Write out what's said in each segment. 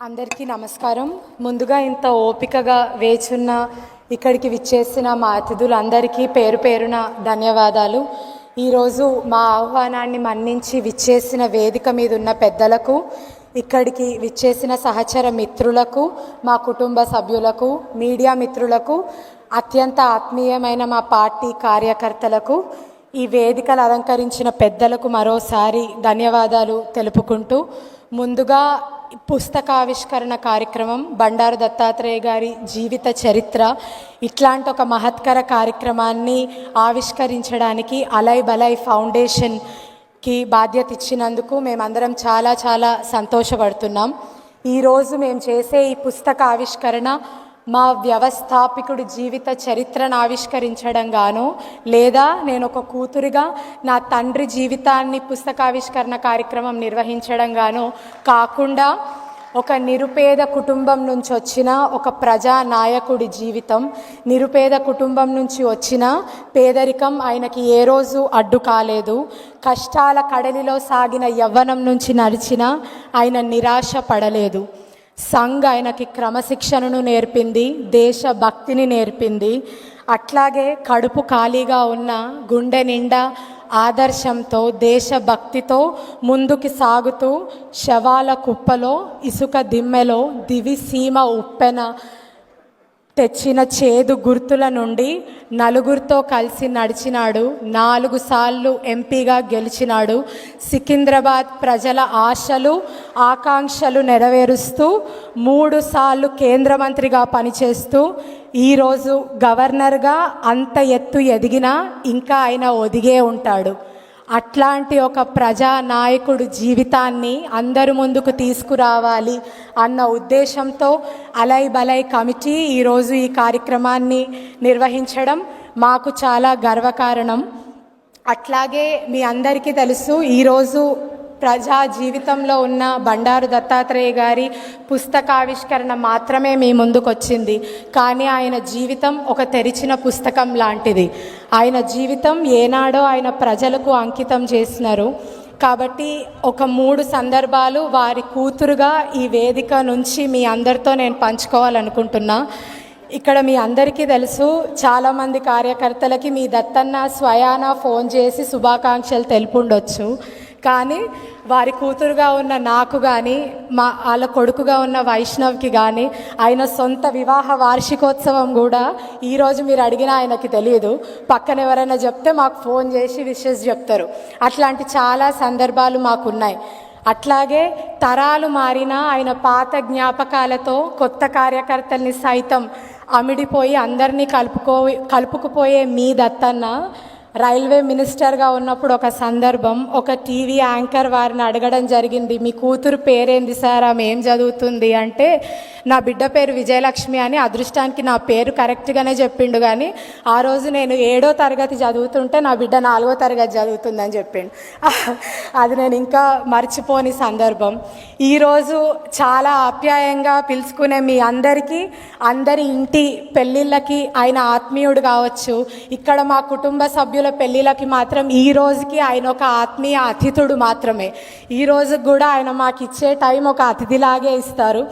అందరికీ నమస్కారం. ముందుగా ఇంత ఓపికగా వేచున్న ఇక్కడికి విచ్చేసిన మా అతిథులందరికీ పేరు పేరున ధన్యవాదాలు. ఈరోజు మా ఆహ్వానాన్ని మన్నించి విచ్చేసిన వేదిక మీద ఉన్న పెద్దలకు, ఇక్కడికి విచ్చేసిన సహచర మిత్రులకు, మా కుటుంబ సభ్యులకు, మీడియా మిత్రులకు, అత్యంత ఆత్మీయమైన మా పార్టీ కార్యకర్తలకు, ఈ వేదికలు అలంకరించిన పెద్దలకు మరోసారి ధన్యవాదాలు తెలుపుకుంటూ, ముందుగా పుస్తకావిష్కరణ కార్యక్రమం బండారు దత్తాత్రేయ గారి జీవిత చరిత్ర ఇట్లాంటి ఒక మహత్కర కార్యక్రమాన్ని ఆవిష్కరించడానికి అలై బలై ఫౌండేషన్కి బాధ్యత ఇచ్చినందుకు మేమందరం చాలా చాలా సంతోషపడుతున్నాం. ఈరోజు మేము చేసే ఈ పుస్తక ఆవిష్కరణ మా వ్యవస్థాపకుడి జీవిత చరిత్రను ఆవిష్కరించడం గాను, లేదా నేను ఒక కూతురిగా నా తండ్రి జీవితాన్ని పుస్తకావిష్కరణ కార్యక్రమం నిర్వహించడం గాను కాకుండా, ఒక నిరుపేద కుటుంబం నుంచి వచ్చిన ఒక ప్రజానాయకుడి జీవితం, నిరుపేద కుటుంబం నుంచి వచ్చిన పేదరికం ఆయనకి ఏ రోజు అడ్డు కాలేదు, కష్టాల కడలిలో సాగిన యవ్వనం నుంచి నడిచిన ఆయన నిరాశ పడలేదు. సంఘ్ ఆయనకి క్రమశిక్షణను నేర్పింది, దేశభక్తిని నేర్పింది. అట్లాగే కడుపు ఖాళీగా ఉన్న గుండె నిండా ఆదర్శంతో, దేశభక్తితో ముందుకు సాగుతూ శవాల కుప్పలో, ఇసుక దిమ్మెలో దివిసీమ ఉప్పెన తెచ్చిన చేదు గుర్తుల నుండి నలుగురితో కలిసి నడిచినాడు. 4 సార్లు ఎంపీగా గెలిచినాడు. సికింద్రాబాద్ ప్రజల ఆశలు ఆకాంక్షలు నెరవేరుస్తూ 3 సార్లు కేంద్ర మంత్రిగా పనిచేస్తూ ఈరోజు గవర్నర్గా అంత ఎత్తు ఎదిగినా ఇంకా ఆయన ఒదిగే ఉంటాడు. అట్లాంటి ఒక ప్రజానాయకుడు జీవితాన్ని అందరి ముందుకు తీసుకురావాలి అన్న ఉద్దేశంతో అలై బలై కమిటీ ఈరోజు ఈ కార్యక్రమాన్ని నిర్వహించడం మాకు చాలా గర్వకారణం. అట్లాగే మీ అందరికీ తెలుసు, ఈరోజు ప్రజా జీవితంలో ఉన్న బండారు దత్తాత్రేయ గారి పుస్తకావిష్కరణ మాత్రమే మీ ముందుకు వచ్చింది. కానీ ఆయన జీవితం ఒక తెరిచిన పుస్తకం లాంటిది. ఆయన జీవితం ఏనాడో ఆయన ప్రజలకు అంకితం చేసినారు. కాబట్టి ఒక 3 సందర్భాలు వారి కూతురుగా ఈ వేదిక నుంచి మీ అందరితో నేను పంచుకోవాలనుకుంటున్నా. ఇక్కడ మీ అందరికీ తెలుసు, చాలామంది కార్యకర్తలకి మీ దత్తన్న స్వయాన ఫోన్ చేసి శుభాకాంక్షలు తెలుపుండొచ్చు. కానీ వారి కూతురుగా ఉన్న నాకు కానీ, వాళ్ళ కొడుకుగా ఉన్న వైష్ణవ్కి కానీ ఆయన సొంత వివాహ వార్షికోత్సవం కూడా ఈరోజు మీరు అడిగినా ఆయనకి తెలియదు. పక్కన ఎవరైనా చెప్తే మాకు ఫోన్ చేసి విషెస్ చెప్తారు. అట్లాంటి చాలా సందర్భాలు మాకున్నాయి. అట్లాగే తరాలు మారినా ఆయన పాత జ్ఞాపకాలతో కొత్త కార్యకర్తల్ని సైతం అమిడిపోయి అందరినీ కలుపుకుపోయే మీ దత్తన్న రైల్వే మినిస్టర్గా ఉన్నప్పుడు ఒక సందర్భం, ఒక టీవీ యాంకర్ వారిని అడగడం జరిగింది, మీ కూతురు పేరేంది సార్, ఆమె ఏం చదువుతుంది అంటే, నా బిడ్డ పేరు విజయలక్ష్మి అని. అదృష్టానికి నా పేరు కరెక్ట్గానే చెప్పిండు. కానీ ఆ రోజు నేను 7వ తరగతి చదువుతుంటే నా బిడ్డ 4వ తరగతి చదువుతుందని చెప్పిండు. అది నేను ఇంకా మర్చిపోని సందర్భం. ఈరోజు చాలా ఆప్యాయంగా పిలుచుకునే మీ అందరికీ, అందరి ఇంటి పెళ్ళిళ్ళకి ఆయన ఆత్మీయుడు కావచ్చు. ఇక్కడ మా కుటుంబ సభ్యుల పెళ్ళిళ్ళకి మాత్రం ఈ రోజుకి ఆయన ఒక ఆత్మీయ అతిథుడు మాత్రమే. ఈ రోజు కూడా ఆయన మాకు ఇచ్చే టైం ఒక అతిథిలాగే ఇస్తారు.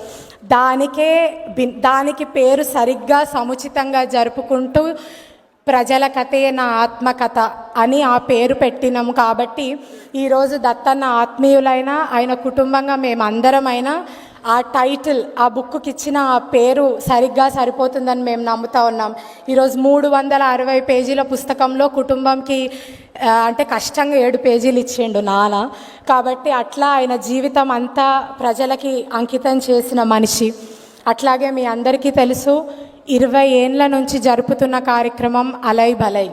దానికి పేరు సరిగ్గా సముచితంగా జరుపుకుంటూ ప్రజల కథే నా ఆత్మకథ అని ఆ పేరు పెట్టినాము. కాబట్టి ఈరోజు దత్తన్న ఆత్మీయులైనా ఆయన కుటుంబంగా మేమందరమైనా ఆ టైటిల్, ఆ బుక్కి ఇచ్చిన ఆ పేరు సరిగ్గా సరిపోతుందని మేము నమ్ముతా ఉన్నాం. ఈరోజు 360 పేజీల పుస్తకంలో కుటుంబంకి అంటే కష్టంగా 7 పేజీలు ఇచ్చిండు నాన్న. కాబట్టి అట్లా ఆయన జీవితం అంతా ప్రజలకి అంకితం చేసిన మనిషి. అట్లాగే మీ అందరికీ తెలుసు, 20 ఏండ్ల నుంచి జరుపుతున్న కార్యక్రమం అలై బలై.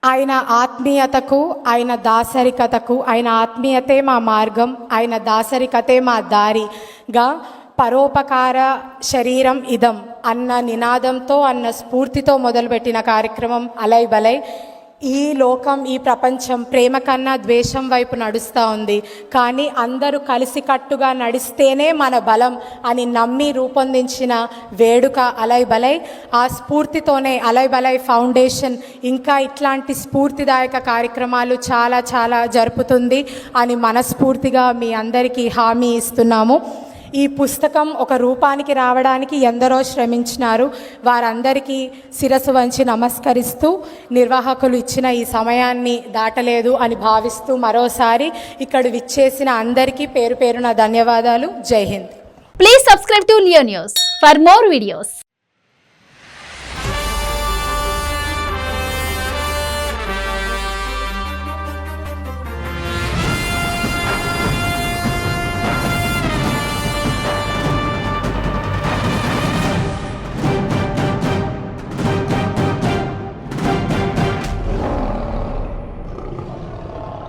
ఆయన ఆత్మీయతకు, ఆయన దాసరికతకు, ఆయన ఆత్మీయతే మా మార్గం, ఆయన దాసరికతే మా దారిగా పరోపకార శరీరం ఇదం అన్న నినాదంతో, అన్న స్ఫూర్తితో మొదలుపెట్టిన కార్యక్రమం అలై బలై. ఈ లోకం, ఈ ప్రపంచం ప్రేమ కన్నా ద్వేషం వైపు నడుస్తూ ఉంది. కానీ అందరూ కలిసికట్టుగా నడిస్తేనే మన బలం అని నమ్మి రూపొందించిన వేడుక అలై బలై. ఆ స్ఫూర్తితోనే అలై బలై ఫౌండేషన్ ఇంకా ఇట్లాంటి స్ఫూర్తిదాయక కార్యక్రమాలు చాలా చాలా జరుపుతుంది అని మనస్ఫూర్తిగా మీ అందరికీ హామీ ఇస్తున్నాము. ఈ పుస్తకం ఒక రూపానికి రావడానికి ఎందరో శ్రమించినారు. వారందరికీ శిరస్సు వంచి నమస్కరిస్తూ నిర్వాహకులు ఇచ్చిన ఈ సమయాన్ని దాటలేదు అని భావిస్తూ మరోసారి ఇక్కడ విచ్చేసిన అందరికీ పేరు పేరున ధన్యవాదాలు. జై Hind. Please subscribe to Leo News for more videos.